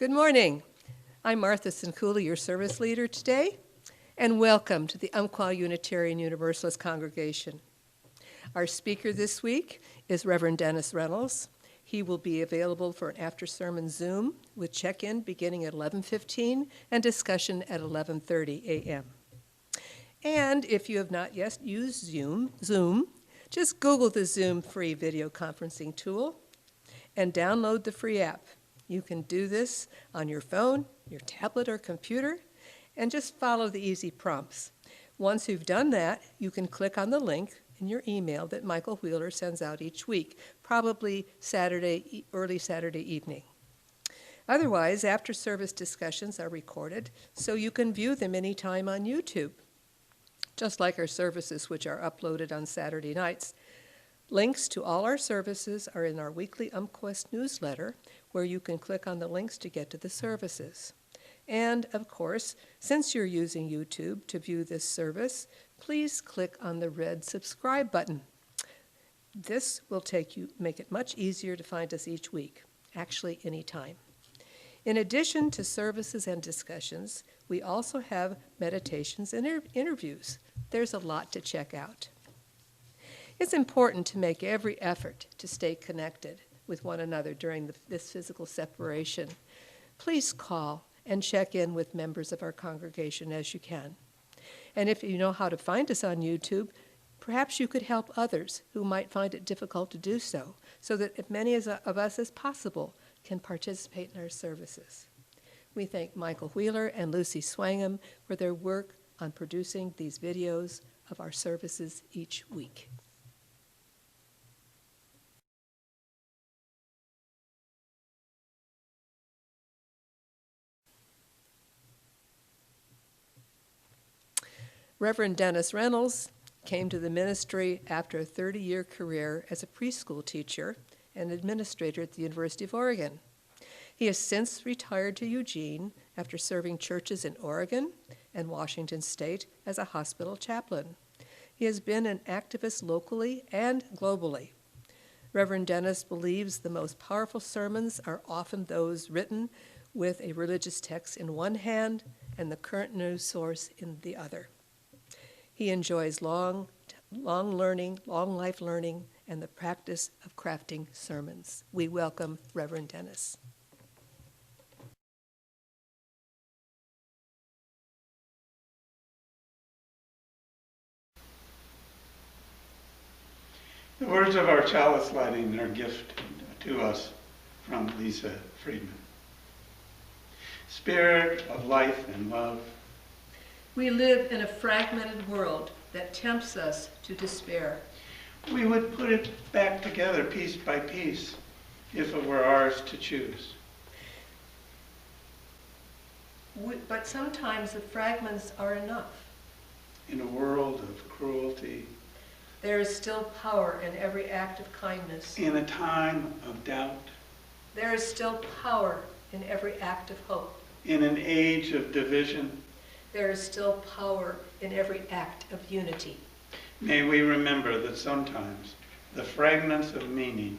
Good morning. I'm Martha Sincula, your service leader today, and welcome to the Umpqua Unitarian Universalist Congregation. Our speaker this week is Reverend Dennis Reynolds. He will be available for an after-sermon Zoom with check-in beginning at 11:15 and discussion at 11:30 a.m. And if you have not yet used Zoom, just Google the Zoom free video conferencing tool and download the free app. You can do this on your phone, your tablet, or computer, and just follow the easy prompts. Once you've done that, you can click on the link in your email that Michael Wheeler sends out each week, probably early Saturday evening. Otherwise, after-service discussions are recorded, so you can view them anytime on YouTube, just like our services, which are uploaded on Saturday nights. Links to all our services are in our weekly UmpQuest newsletter, where you can click on the links to get to the services. And, of course, since you're using YouTube to view this service, please click on the red subscribe button. This will make it much easier to find us each week, actually anytime. In addition to services and discussions, we also have meditations and interviews. There's a lot to check out. It's important to make every effort to stay connected with one another during this physical separation. Please call and check in with members of our congregation as you can. And if you know how to find us on YouTube, perhaps you could help others who might find it difficult to do so that as many of us as possible can participate in our services. We thank Michael Wheeler and Lucy Swangham for their work on producing these videos of our services each week. Reverend Dennis Reynolds came to the ministry after a 30-year career as a preschool teacher and administrator at the University of Oregon. He has since retired to Eugene after serving churches in Oregon and Washington State as a hospital chaplain. He has been an activist locally and globally. Reverend Dennis believes the most powerful sermons are often those written with a religious text in one hand and the current news source in the other. He enjoys long life learning, and the practice of crafting sermons. We welcome Reverend Dennis. The words of our chalice lighting are a gift to us from Lisa Friedman. Spirit of life and love. We live in a fragmented world that tempts us to despair. We would put it back together piece by piece if it were ours to choose. But sometimes the fragments are enough. In a world of cruelty. There is still power in every act of kindness. In a time of doubt. There is still power in every act of hope. In an age of division. There is still power in every act of unity. May we remember that sometimes the fragments of meaning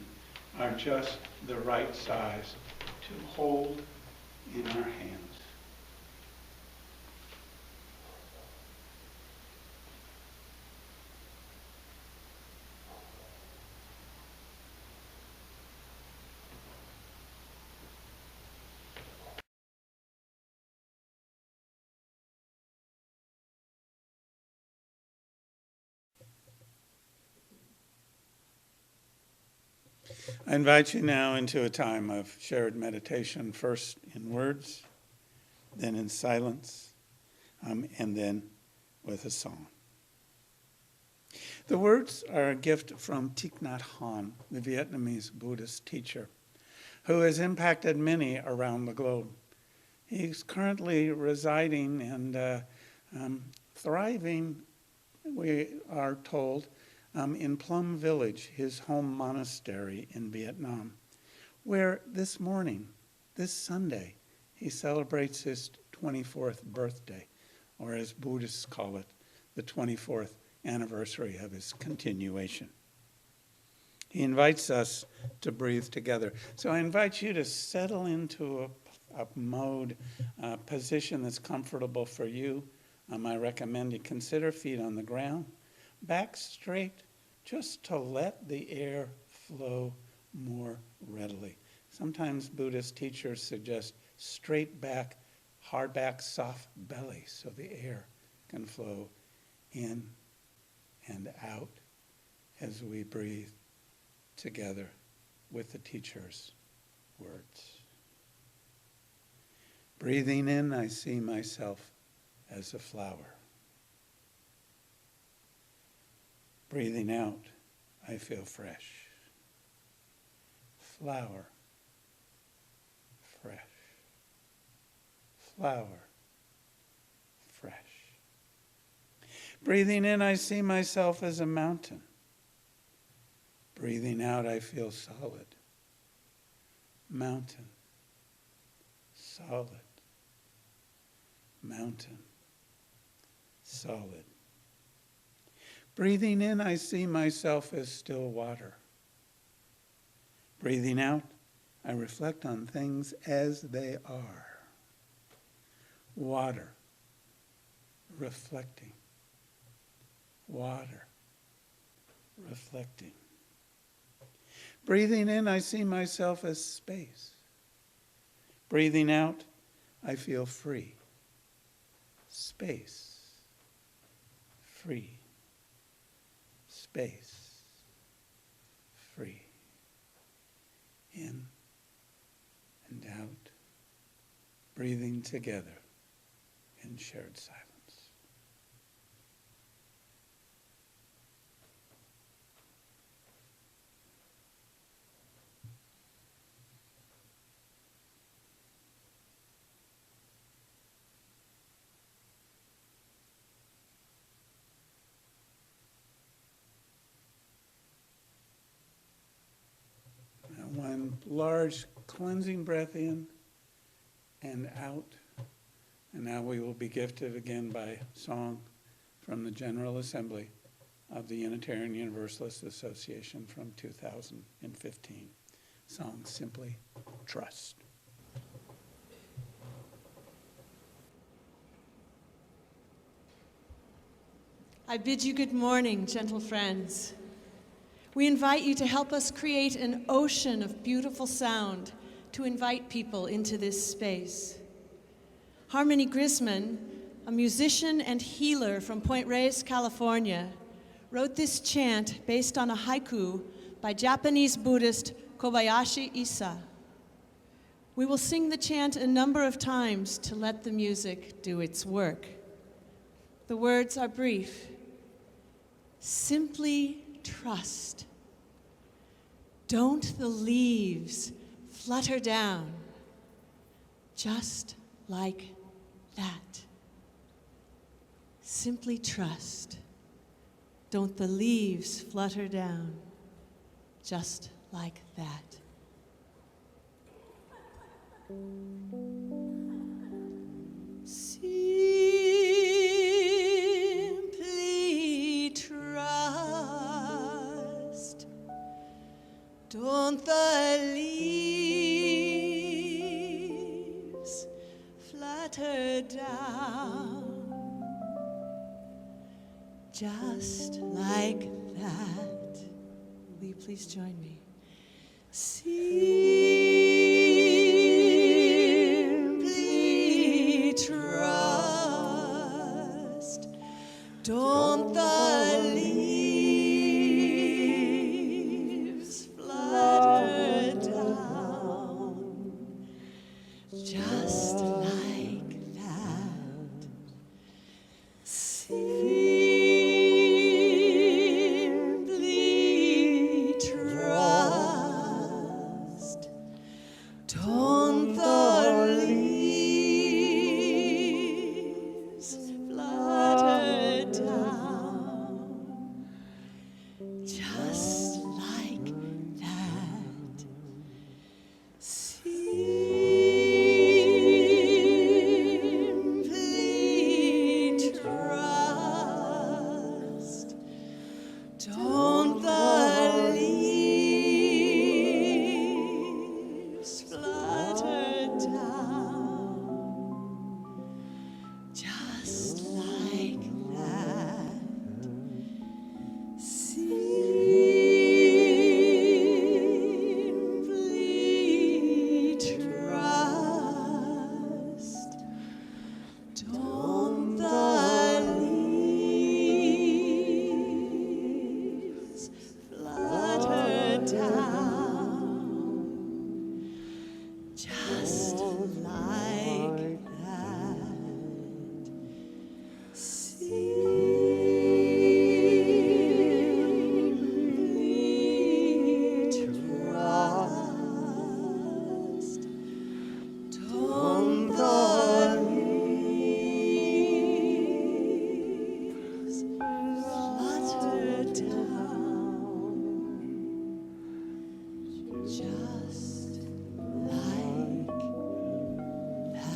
are just the right size to hold in our hands. I invite you now into a time of shared meditation, first in words, then in silence, and then with a song. The words are a gift from Thich Nhat Hanh, the Vietnamese Buddhist teacher, who has impacted many around the globe. He's currently residing and thriving, we are told, in Plum Village, his home monastery in Vietnam, where this morning, this Sunday, he celebrates his 24th birthday, or as Buddhists call it, the 24th anniversary of his continuation. He invites us to breathe together. So I invite you to settle into mode, position that's comfortable for you. I recommend you consider feet on the ground, back straight, just to let the air flow more readily. Sometimes Buddhist teachers suggest straight back, hard back, soft belly, so the air can flow in and out as we breathe together with the teacher's words. Breathing in, I see myself as a flower. Breathing out, I feel fresh. Flower, fresh. Flower, fresh. Breathing in, I see myself as a mountain. Breathing out, I feel solid. Mountain, solid. Mountain, solid. Breathing in, I see myself as still water. Breathing out, I reflect on things as they are. Water, reflecting. Water, reflecting. Breathing in, I see myself as space. Breathing out, I feel free. Space, free. Space, free. In and out, breathing together in shared silence. One large cleansing breath in and out. And now we will be gifted again by song from the General Assembly of the Unitarian Universalist Association from 2015. Song simply Trust. I bid you good morning, gentle friends. We invite you to help us create an ocean of beautiful sound to invite people into this space. Harmony Grisman, a musician and healer from Point Reyes, California, wrote this chant based on a haiku by Japanese Buddhist Kobayashi Issa. We will sing the chant a number of times to let the music do its work. The words are brief. Simply trust. Don't the leaves flutter down just like that? Simply trust. Don't the leaves flutter down just like that? Simply trust. Don't the leaves flutter down just like that? Will you please join me? Simply trust. Don't the leaves flutter down just like that? Simply trust. just like that.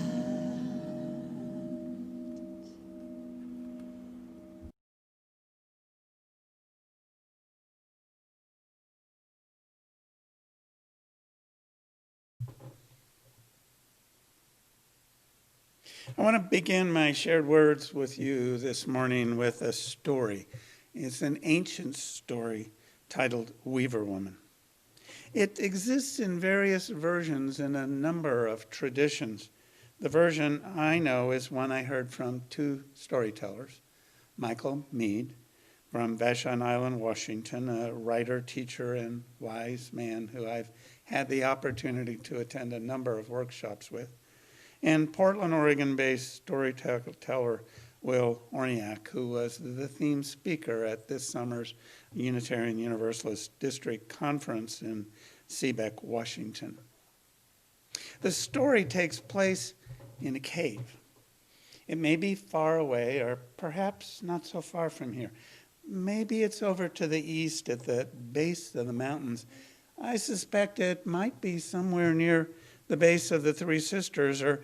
I want to begin my shared words with you this morning with a story. It's an ancient story titled Weaver Woman. It exists in various versions in a number of traditions. The version I know is one I heard from two storytellers, Michael Meade from Vashon Island, Washington, a writer, teacher, and wise man who I've had the opportunity to attend a number of workshops with, and Portland, Oregon-based storyteller Will Orniak, who was the theme speaker at this summer's Unitarian Universalist District Conference in Seabeck, Washington. The story takes place in a cave. It may be far away, or perhaps not so far from here. Maybe it's over to the east at the base of the mountains. I suspect it might be somewhere near the base of the Three Sisters, or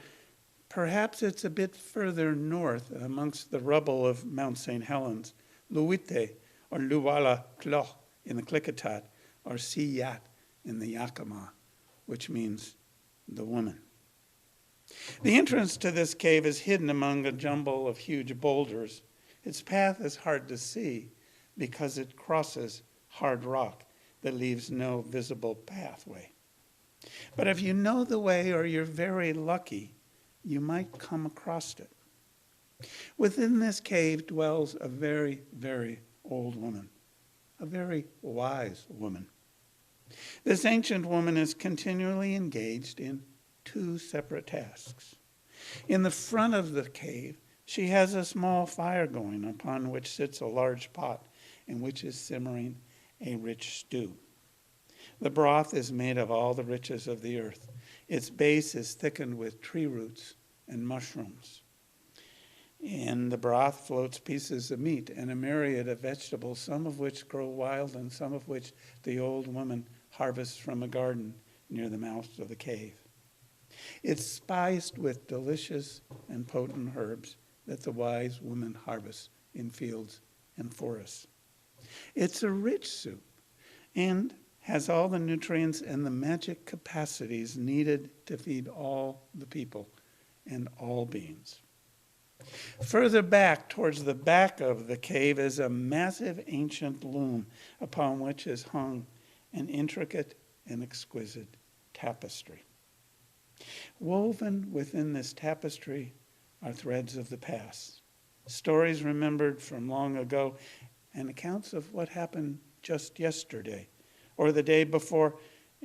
perhaps it's a bit further north amongst the rubble of Mount St. Helens, Luite, or Luwala Kloch in the Klickitat, or Siyat in the Yakima, which means the woman. The entrance to this cave is hidden among a jumble of huge boulders. Its path is hard to see because it crosses hard rock that leaves no visible pathway. But if you know the way or you're very lucky, you might come across it. Within this cave dwells a very, very old woman, a very wise woman. This ancient woman is continually engaged in two separate tasks. In the front of the cave, she has a small fire going upon which sits a large pot in which is simmering a rich stew. The broth is made of all the riches of the earth. Its base is thickened with tree roots and mushrooms. In the broth floats pieces of meat and a myriad of vegetables, some of which grow wild and some of which the old woman harvests from a garden near the mouth of the cave. It's spiced with delicious and potent herbs that the wise woman harvests in fields and forests. It's a rich soup and has all the nutrients and the magic capacities needed to feed all the people and all beings. Further back, towards the back of the cave, is a massive ancient loom upon which is hung an intricate and exquisite tapestry. Woven within this tapestry are threads of the past, stories remembered from long ago, and accounts of what happened just yesterday or the day before,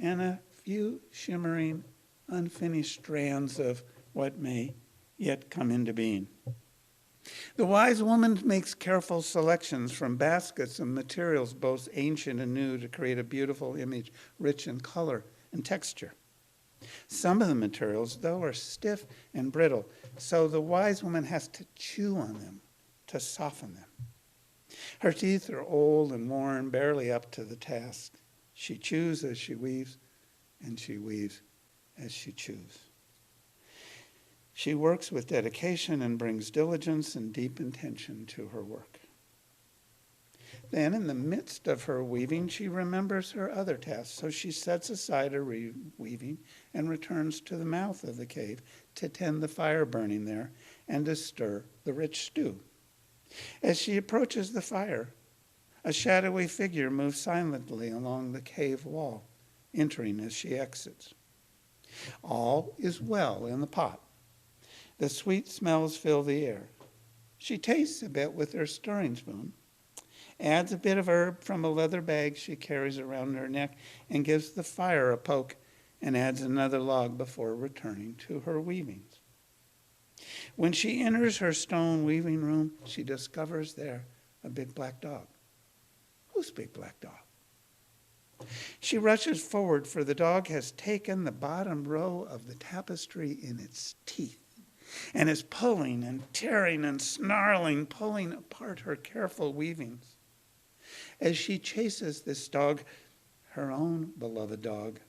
and a few shimmering, unfinished strands of what may yet come into being. The wise woman makes careful selections from baskets of materials both ancient and new to create a beautiful image, rich in color and texture. Some of the materials, though, are stiff and brittle, so the wise woman has to chew on them to soften them. Her teeth are old and worn, barely up to the task. She chews as she weaves, and she weaves as she chews. She works with dedication and brings diligence and deep intention to her work. Then, in the midst of her weaving, she remembers her other tasks, so she sets aside her weaving and returns to the mouth of the cave to tend the fire burning there and to stir the rich stew. As she approaches the fire, a shadowy figure moves silently along the cave wall, entering as she exits. All is well in the pot. The sweet smells fill the air. She tastes a bit with her stirring spoon, adds a bit of herb from a leather bag she carries around her neck, and gives the fire a poke and adds another log before returning to her weavings. When she enters her stone weaving room, she discovers there a big black dog. Whose big black dog? She rushes forward, for the dog has taken the bottom row of the tapestry in its teeth and is pulling and tearing and snarling, pulling apart her careful weavings. As she chases this dog, her own beloved dog,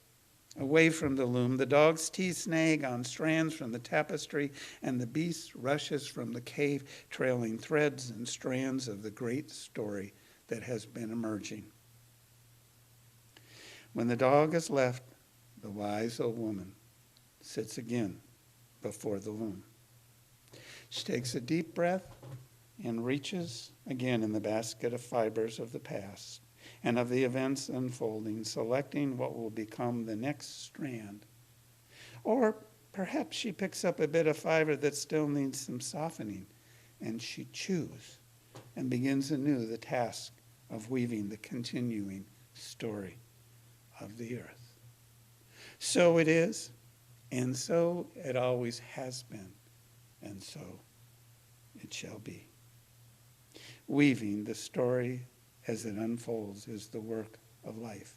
Away from the loom, the dog's teeth snag on strands from the tapestry, and the beast rushes from the cave, trailing threads and strands of the great story that has been emerging. When the dog is left, the wise old woman sits again before the loom. She takes a deep breath and reaches again in the basket of fibers of the past and of the events unfolding, selecting what will become the next strand. Or perhaps she picks up a bit of fiber that still needs some softening, and she chews and begins anew the task of weaving the continuing story of the earth. So it is, and so it always has been, and so it shall be. Weaving the story as it unfolds is the work of life.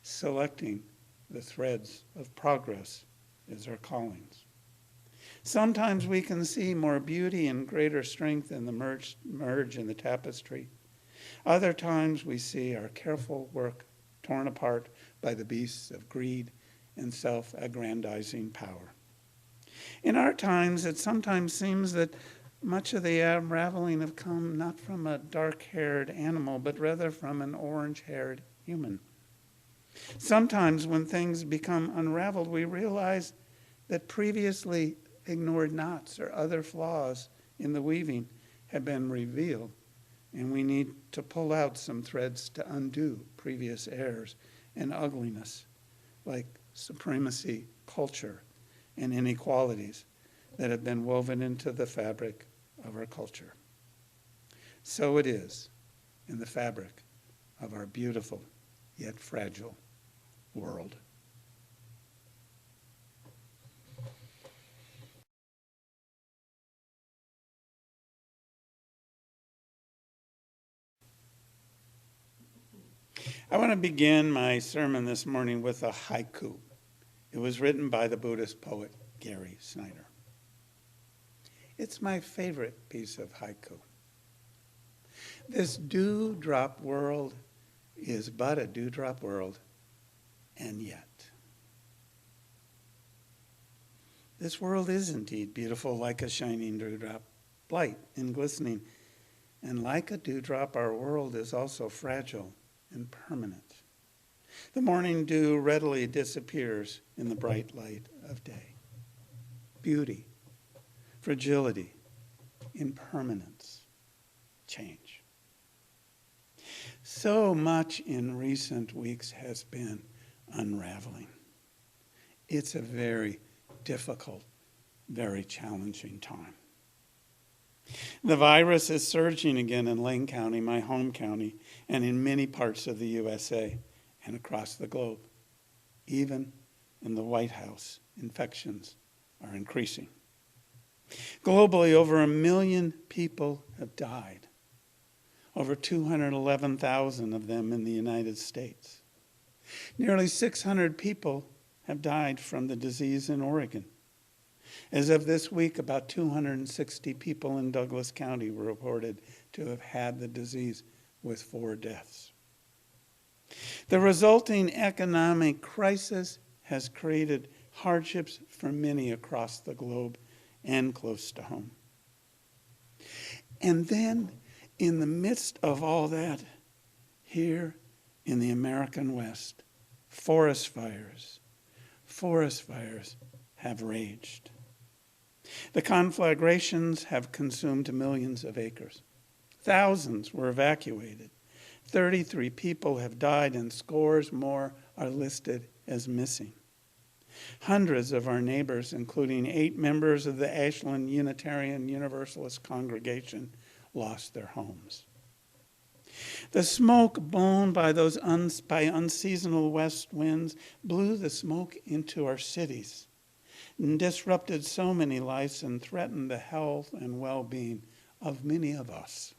Selecting the threads of progress is our callings. Sometimes we can see more beauty and greater strength in the merge in the tapestry. Other times we see our careful work torn apart by the beasts of greed and self-aggrandizing power. In our times, it sometimes seems that much of the unraveling have come not from a dark-haired animal, but rather from an orange-haired human. Sometimes when things become unraveled, we realize that previously ignored knots or other flaws in the weaving have been revealed, and we need to pull out some threads to undo previous errors and ugliness, like supremacy, culture, and inequalities that have been woven into the fabric of our culture. So it is in the fabric of our beautiful yet fragile world. I want to begin my sermon this morning with a haiku. It was written by the Buddhist poet Gary Snyder. It's my favorite piece of haiku. This dewdrop world is but a dewdrop world, and yet. This world is indeed beautiful like a shining dewdrop, bright and glistening. And like a dewdrop, our world is also fragile and permanent. The morning dew readily disappears in the bright light of day. Beauty, fragility, impermanence, change. So much in recent weeks has been unraveling. It's a very difficult, very challenging time. The virus is surging again in Lane County, my home county, and in many parts of the USA and across the globe. Even in the White House, infections are increasing. Globally, over 1 million people have died, over 211,000 of them in the United States. Nearly 600 people have died from the disease in Oregon. As of this week, about 260 people in Douglas County were reported to have had the disease, with 4 deaths. The resulting economic crisis has created hardships for many across the globe and close to home. And then, in the midst of all that, here in the American West, forest fires have raged. The conflagrations have consumed millions of acres. Thousands were evacuated. 33 people have died and scores more are listed as missing. Hundreds of our neighbors, including 8 members of the Ashland Unitarian Universalist congregation, lost their homes. The smoke blown by unseasonal west winds blew the smoke into our cities and disrupted so many lives and threatened the health and well-being of many of us.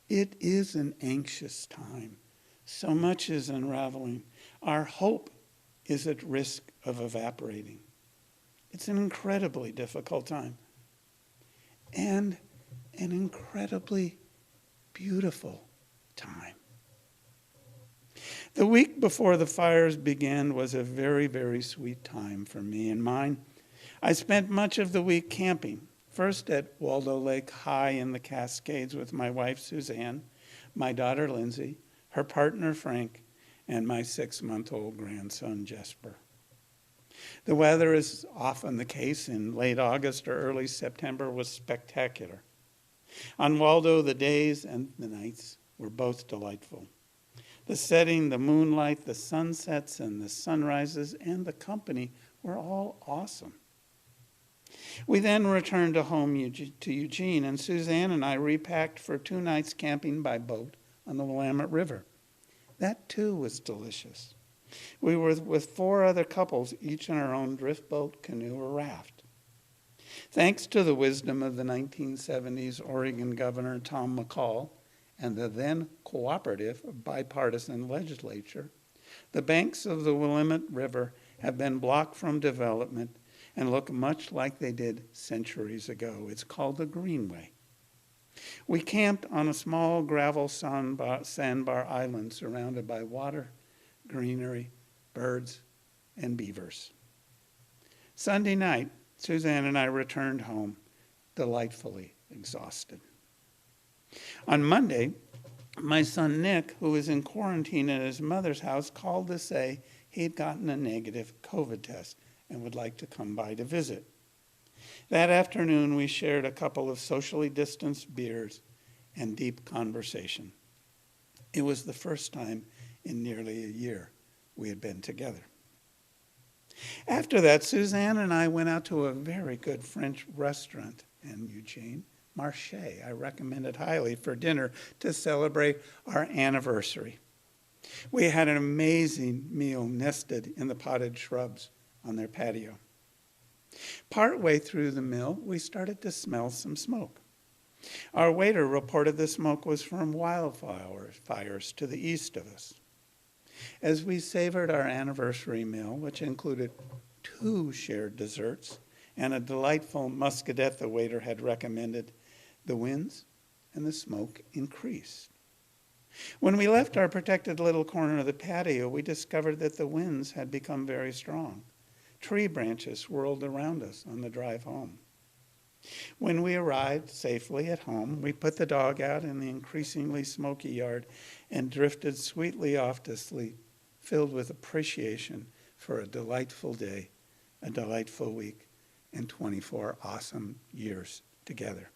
It is an anxious time. So much is unraveling. Our hope is at risk of evaporating. It's an incredibly difficult time and an incredibly beautiful time. The week before the fires began was a very, very sweet time for me and mine. I spent much of the week camping, first at Waldo Lake High in the Cascades with my wife Suzanne, my daughter Lindsay, her partner Frank, and my 6-month-old grandson Jesper. The weather, is often the case in late August or early September, was spectacular. On Waldo, the days and the nights were both delightful. The setting, the moonlight, the sunsets, and the sunrises, and the company were all awesome. We then returned to home to Eugene, and Suzanne and I repacked for 2 nights camping by boat on the Willamette River. That, too, was delicious. We were with 4 other couples, each in our own drift boat, canoe, or raft. Thanks to the wisdom of the 1970s Oregon Governor Tom McCall and the then cooperative bipartisan legislature, the banks of the Willamette River have been blocked from development and look much like they did centuries ago. It's called the Greenway. We camped on a small gravel sandbar island surrounded by water, greenery, birds, and beavers. Sunday night, Suzanne and I returned home, delightfully exhausted. On Monday, my son Nick, who was in quarantine at his mother's house, called to say he had gotten a negative COVID test and would like to come by to visit. That afternoon, we shared a couple of socially distanced beers and deep conversation. It was the first time in nearly a year we had been together. After that, Suzanne and I went out to a very good French restaurant in Eugene, Marché. I recommend it highly for dinner to celebrate our anniversary. We had an amazing meal nested in the potted shrubs on their patio. Partway through the meal, we started to smell some smoke. Our waiter reported the smoke was from wildfires to the east of us. As we savored our anniversary meal, which included 2 shared desserts and a delightful muscadet the waiter had recommended, the winds and the smoke increased. When we left our protected little corner of the patio, we discovered that the winds had become very strong. Tree branches swirled around us on the drive home. When we arrived safely at home, we put the dog out in the increasingly smoky yard and drifted sweetly off to sleep, filled with appreciation for a delightful day, a delightful week, and 24 awesome years together.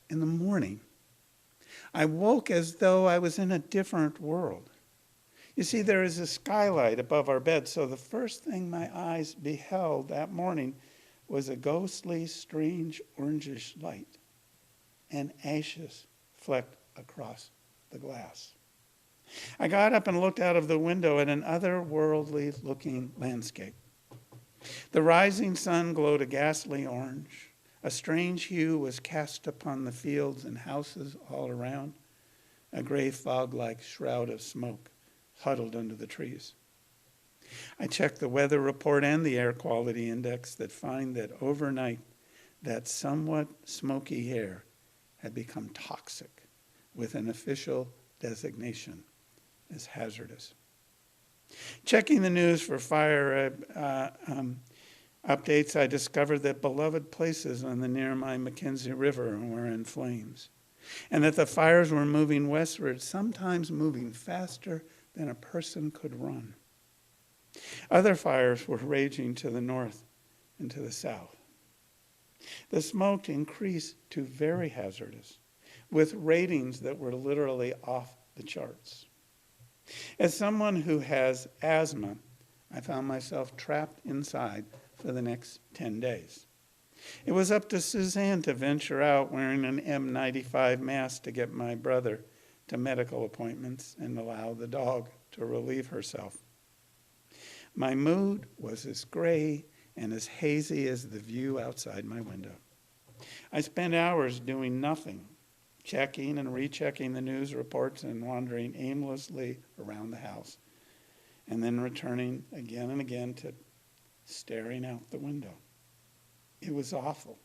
In the morning, I woke as though I was in a different world. You see, there is a skylight above our bed, so the first thing my eyes beheld that morning was a ghostly, strange, orangish light, and ashes flecked across the glass. I got up and looked out of the window at an otherworldly-looking landscape. The rising sun glowed a ghastly orange. A strange hue was cast upon the fields and houses all around. A gray fog-like shroud of smoke huddled under the trees. I checked the weather report and the air quality index that find that overnight that somewhat smoky air had become toxic with an official designation as hazardous. Checking the news for fire updates, I discovered that beloved places on the nearby Mackenzie River were in flames, and that the fires were moving westward, sometimes moving faster than a person could run. Other fires were raging to the north and to the south. The smoke increased to very hazardous, with ratings that were literally off the charts. As someone who has asthma, I found myself trapped inside for the next 10 days. It was up to Suzanne to venture out wearing an N95 mask to get my brother to medical appointments and allow the dog to relieve herself. My mood was as gray and as hazy as the view outside my window. I spent hours doing nothing, checking and rechecking the news reports and wandering aimlessly around the house, and then returning again and again to staring out the window. It was awful.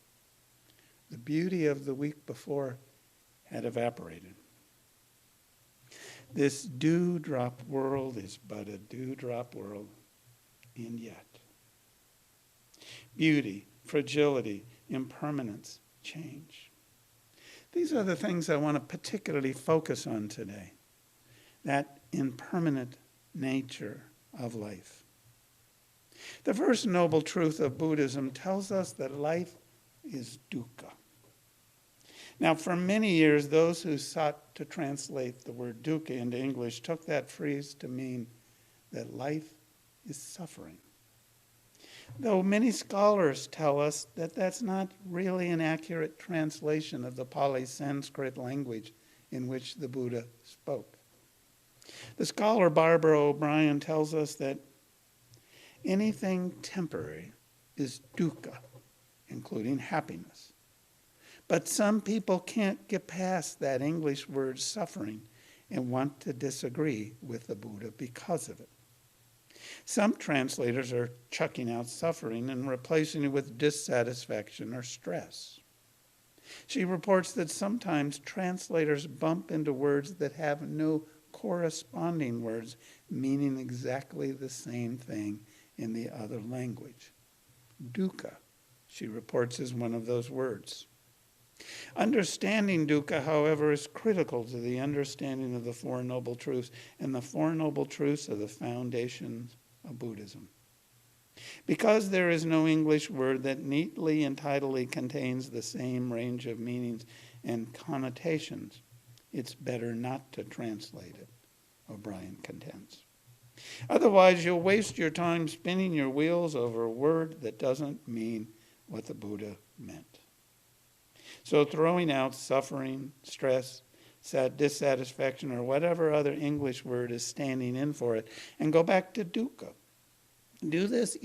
The beauty of the week before had evaporated. This dewdrop world is but a dewdrop world, and yet. Beauty, fragility, impermanence, change. These are the things I want to particularly focus on today. That impermanent nature of life. The first noble truth of Buddhism tells us that life is dukkha. Now, for many years, those who sought to translate the word dukkha into English took that phrase to mean that life is suffering. Though many scholars tell us that that's not really an accurate translation of the Pali Sanskrit language in which the Buddha spoke. The scholar Barbara O'Brien tells us that anything temporary is dukkha, including happiness. But some people can't get past that English word suffering and want to disagree with the Buddha because of it. Some translators are chucking out suffering and replacing it with dissatisfaction or stress. She reports that sometimes translators bump into words that have no corresponding words meaning exactly the same thing in the other language. Dukkha, she reports, is one of those words. Understanding dukkha, however, is critical to the understanding of the Four Noble Truths, and the Four Noble Truths are the foundations of Buddhism. Because there is no English word that neatly and tidily contains the same range of meanings and connotations, it's better not to translate it, O'Brien contends. Otherwise, you'll waste your time spinning your wheels over a word that doesn't mean what the Buddha meant. So throwing out suffering, stress, dissatisfaction, or whatever other English word is standing in for it, and go back to dukkha. Do this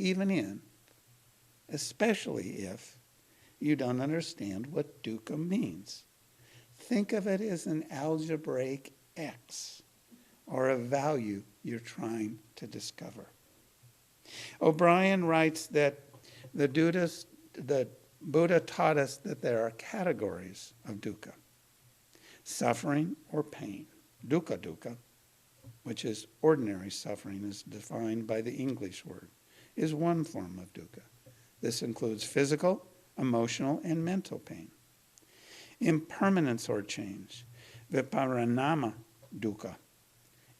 especially if you don't understand what dukkha means. Think of it as an algebraic X, or a value you're trying to discover. O'Brien writes that the Buddha taught us that there are categories of dukkha. Suffering or pain, dukkha, which is ordinary suffering as defined by the English word, is one form of dukkha. This includes physical, emotional, and mental pain. Impermanence or change, viparinama dukkha.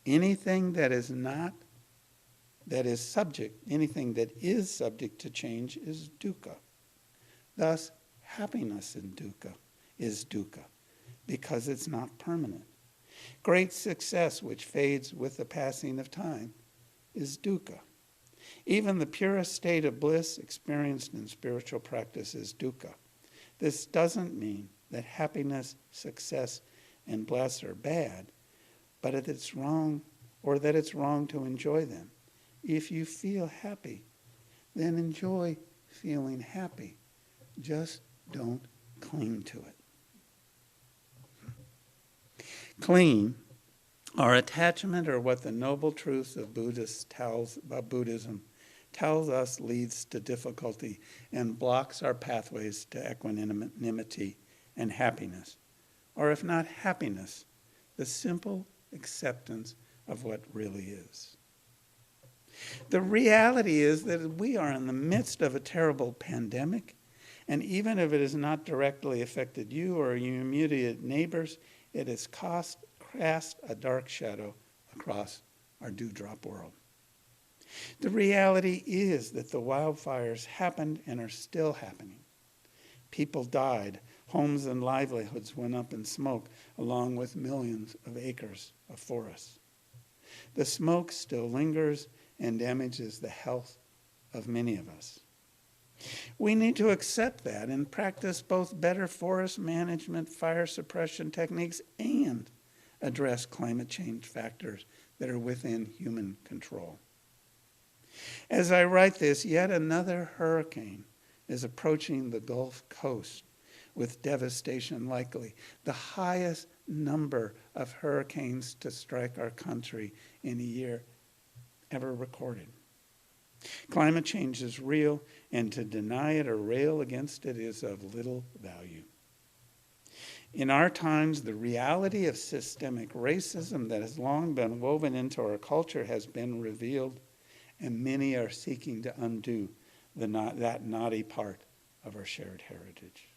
Anything that is subject to change is dukkha. Thus, happiness in dukkha is dukkha, because it's not permanent. Great success, which fades with the passing of time, is dukkha. Even the purest state of bliss experienced in spiritual practice is dukkha. This doesn't mean that happiness, success, and bliss are bad, but that it's wrong to enjoy them. If you feel happy, then enjoy feeling happy. Just don't cling to it. Clinging, or attachment, or what the noble truths of Buddhism tells us leads to difficulty and blocks our pathways to equanimity and happiness. Or if not happiness, the simple acceptance of what really is. The reality is that we are in the midst of a terrible pandemic, and even if it has not directly affected you or your immediate neighbors, it has cast a dark shadow across our dewdrop world. The reality is that the wildfires happened and are still happening. People died, homes and livelihoods went up in smoke, along with millions of acres of forests. The smoke still lingers and damages the health of many of us. We need to accept that and practice both better forest management, fire suppression techniques, and address climate change factors that are within human control. As I write this, yet another hurricane is approaching the Gulf Coast with devastation likely, the highest number of hurricanes to strike our country in a year ever recorded. Climate change is real, and to deny it or rail against it is of little value. In our times, the reality of systemic racism that has long been woven into our culture has been revealed, and many are seeking to undo that naughty part of our shared heritage.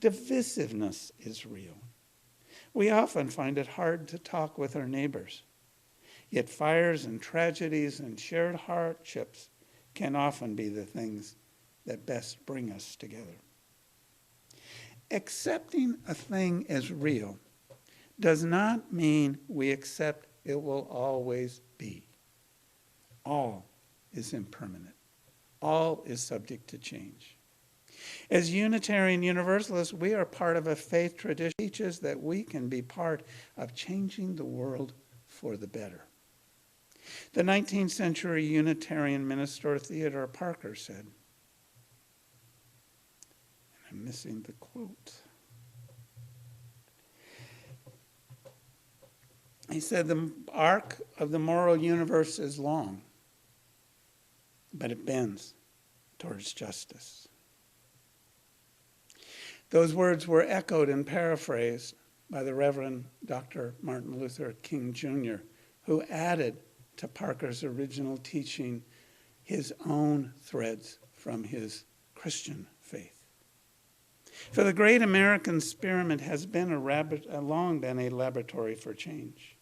Divisiveness is real. We often find it hard to talk with our neighbors. Yet fires and tragedies and shared hardships can often be the things that best bring us together. Accepting a thing as real does not mean we accept it will always be. All is impermanent. All is subject to change. As Unitarian Universalists, we are part of a faith tradition that teaches that we can be part of changing the world for the better. The 19th century Unitarian minister Theodore Parker said, and I'm missing the quote. He said, the arc of the moral universe is long, but it bends towards justice. Those words were echoed and paraphrased by the Reverend Dr. Martin Luther King Jr., who added to Parker's original teaching his own threads from his Christian faith. For the great American experiment has been long been a laboratory for change.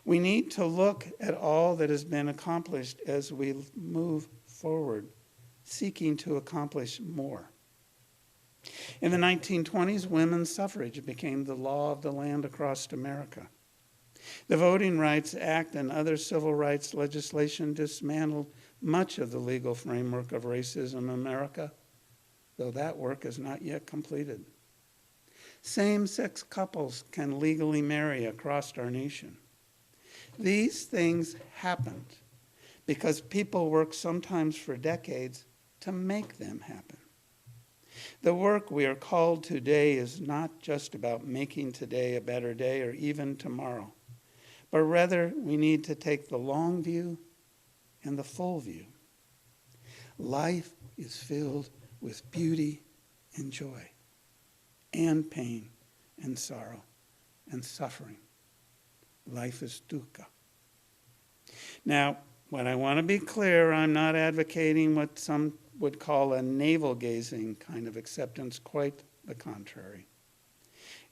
We need to look at all that has been accomplished as we move forward, seeking to accomplish more. In the 1920s, women's suffrage became the law of the land across America. The Voting Rights Act and other civil rights legislation dismantled much of the legal framework of racism in America, though that work is not yet completed. Same-sex couples can legally marry across our nation. These things happened because people worked sometimes for decades to make them happen. The work we are called to today is not just about making today a better day or even tomorrow, but rather we need to take the long view and the full view. Life is filled with beauty and joy, and pain and sorrow and suffering. Life is dukkha. Now, what I want to be clear, I'm not advocating what some would call a navel-gazing kind of acceptance, quite the contrary.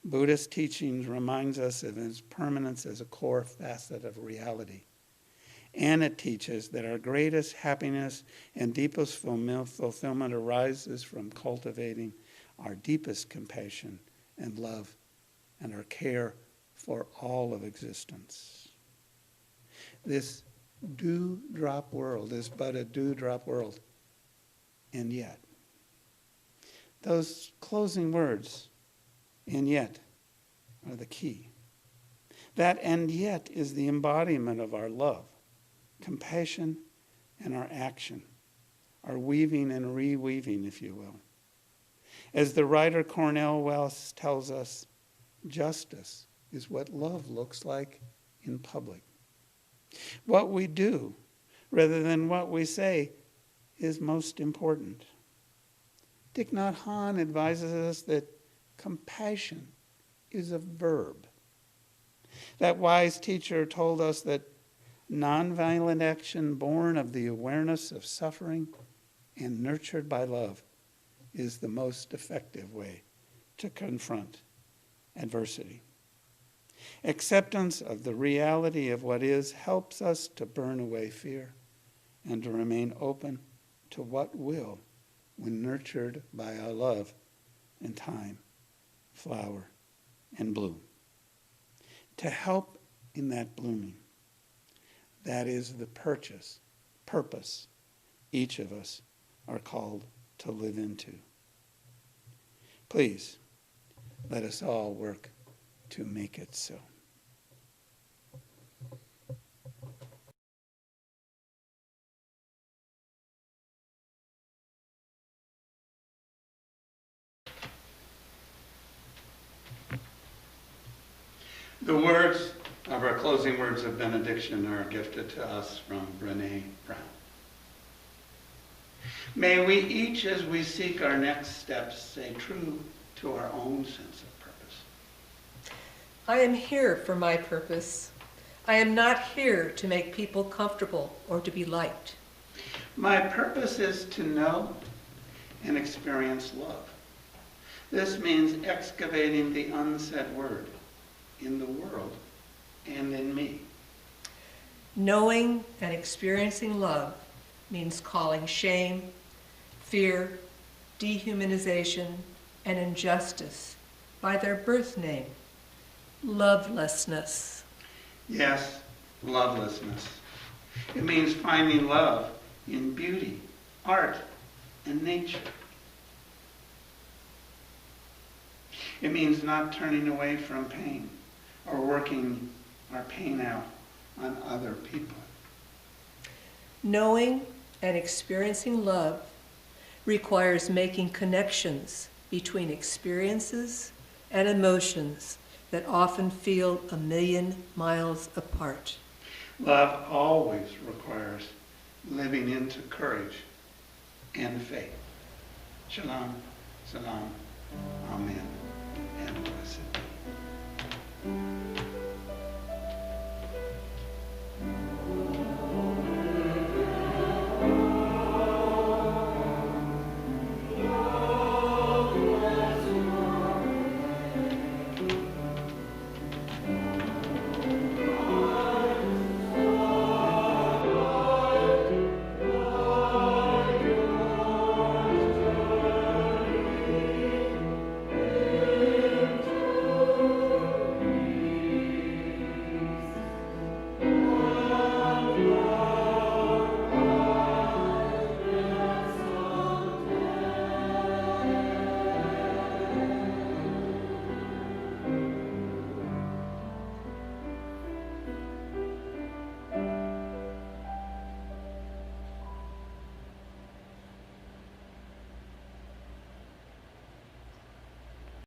Buddhist teachings reminds us of its permanence as a core facet of reality. And it teaches that our greatest happiness and deepest fulfillment arises from cultivating our deepest compassion and love and our care for all of existence. This dewdrop world is but a dewdrop world. And yet, those closing words, and yet, are the key. That and yet is the embodiment of our love, compassion, and our action, our weaving and reweaving, if you will. As the writer Cornel West tells us, justice is what love looks like in public. What we do, rather than what we say, is most important. Thich Nhat Hanh advises us that compassion is a verb. That wise teacher told us that nonviolent action born of the awareness of suffering and nurtured by love is the most effective way to confront adversity. Acceptance of the reality of what is helps us to burn away fear and to remain open to what will when nurtured by our love and time, flower, and bloom. To help in that blooming, that is the purpose each of us are called to live into. Please, let us all work to make it so. The words of our closing words of benediction are gifted to us from Brene Brown. May we each, as we seek our next steps, stay true to our own sense of purpose. I am here for my purpose. I am not here to make people comfortable or to be liked. My purpose is to know and experience love. This means excavating the unsaid word in the world and in me. Knowing and experiencing love means calling shame, fear, dehumanization, and injustice by their birth name, lovelessness. Yes, lovelessness. It means finding love in beauty, art, and nature. It means not turning away from pain or working our pain out on other people. Knowing and experiencing love requires making connections between experiences and emotions that often feel a million miles apart. Love always requires living into courage and faith. Shalom, salam, amen, and blessed be.